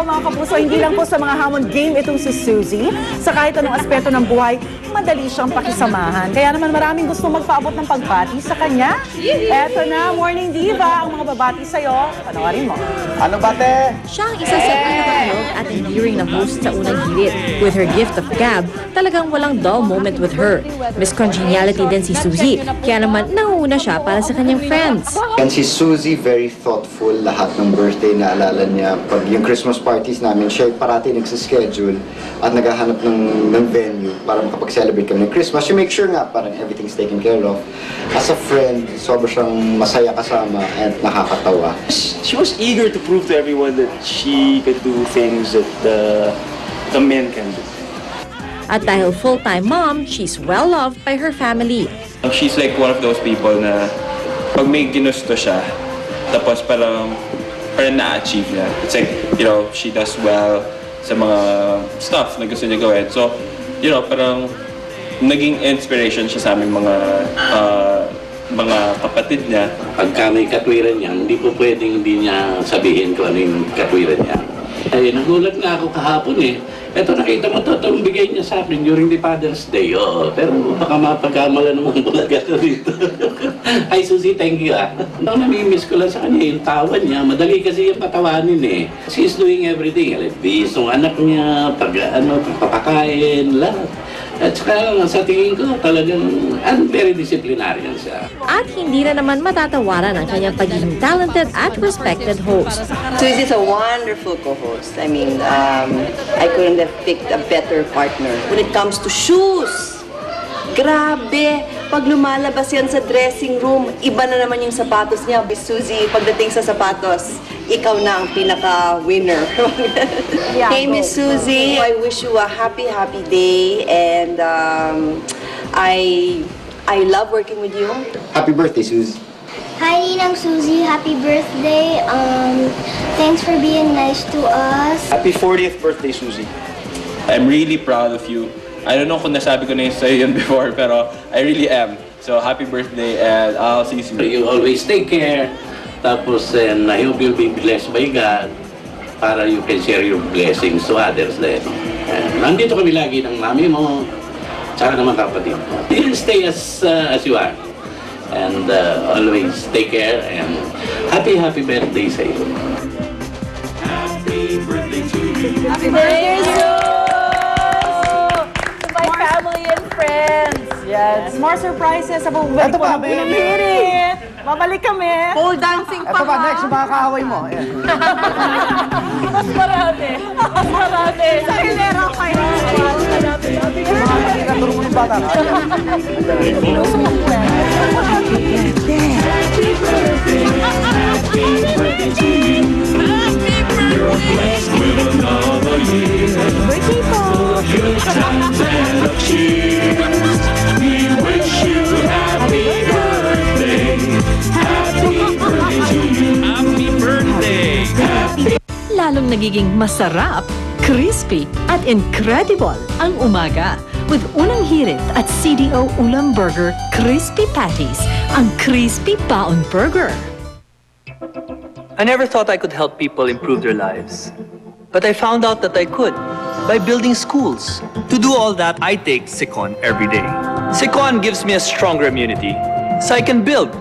mga kapuso, hindi lang po sa mga hamon game itong si Suzy. Sa kahit anong aspeto ng buhay, madali siyang pakisamahan. Kaya naman maraming gusto magpaabot ng pagbati sa kanya. Eto na, Morning Diva, ang mga babati sa'yo. Panoorin mo. Ano bate? Siya ang isa sa pinakakalog at endearing na host sa unang hirit. With her gift of gab, talagang walang dull moment with her. Miss Congeniality din si Suzy, kaya naman nauuna siya para sa kanyang friends. And si Suzy, very thoughtful. Lahat ng birthday na alala niya. Pag yung Christmas parties namin, siya parati nagsischedule at naghahanap ng venue para makapag-celebrate kami ng Christmas. She make sure nga parang everything's taken care of. As a friend, sobrang siyang masaya kasama at nakakatawa. She was eager to prove to everyone that she could do things that the men can do. At dahil full-time mom, she's well-loved by her family. She's like one of those people na pag may ginusto siya, tapos parang na-achieve niya. It's like, you know, she does well sa mga stuff na gusto niya gawin. So, you know, parang naging inspiration siya sa aming mga kapatid niya. Pagka may katwiran niya, hindi po pwedeng hindi niya sabihin kung ano yung katwiran niya. Ay, nagulat nga ako kahapon eh. Eto, nakita mo to, itong bigay niya sa akin during the Father's Day. Oo, pero baka mapagkamala naman bulaga ko dito. Ay, Suzy, thank you ah. Ang namimiss ko lang sa kanya, yung tawa niya. Madali kasi yung patawanin eh. She's doing everything. Bis ng anak niya, pagpapakain, lahat. At saka sa tingin ko, talagang very disciplinarian siya. At hindi na naman matatawaran ang kanyang pagiging talented at respected host. Suzy's a wonderful co-host. I mean, I couldn't have picked a better partner. When it comes to shoes, grabe! Pag lumalabas yan sa dressing room, iba na naman yung sapatos niya. Suzy, pagdating sa sapatos, ikaw na ang pinaka-winner. Hey, Miss Suzy, I wish you a happy, happy day. And I love working with you. Happy birthday, Suzy. Hi, Ninang Suzy. Happy birthday. Thanks for being nice to us. Happy 40th birthday, Suzy. I'm really proud of you. I don't know kung nasabi ko na yun sa'yo yun before, pero I really am. So, happy birthday and I'll see you soon. You always take care. Tapos, and I hope you'll be blessed by God para you can share your blessings to others then. Nandito kami lagi ng mami mo, tsaka naman kapatid mo. You stay as you are. And always take care and happy birthday sa iyo. Happy birthday to you! Happy birthday to my family and friends! Yes, more surprises sa pagbalik po ng hirit! Babalik kami! Pole dancing pa Ito ba, next, yung mga kahaway mo. Mas marami! Mas marami! Sa hilera kayo! Mga turo mo ng bata. Pinuso mo po eh! Happy birthday to you. You're blessed with another year. Birthday po! Good times and of cheer. We wish you happy birthday. Happy birthday to you. Happy birthday. Lalong nagiging masarap, crispy at incredible ang umaga with unang hirit at CDO Ulam Burger Crispy Patties, ang Crispy Baon Burger. I never thought I could help people improve their lives. But I found out that I could by building schools. To do all that, I take Sikon every day. Sikon gives me a stronger immunity so I can build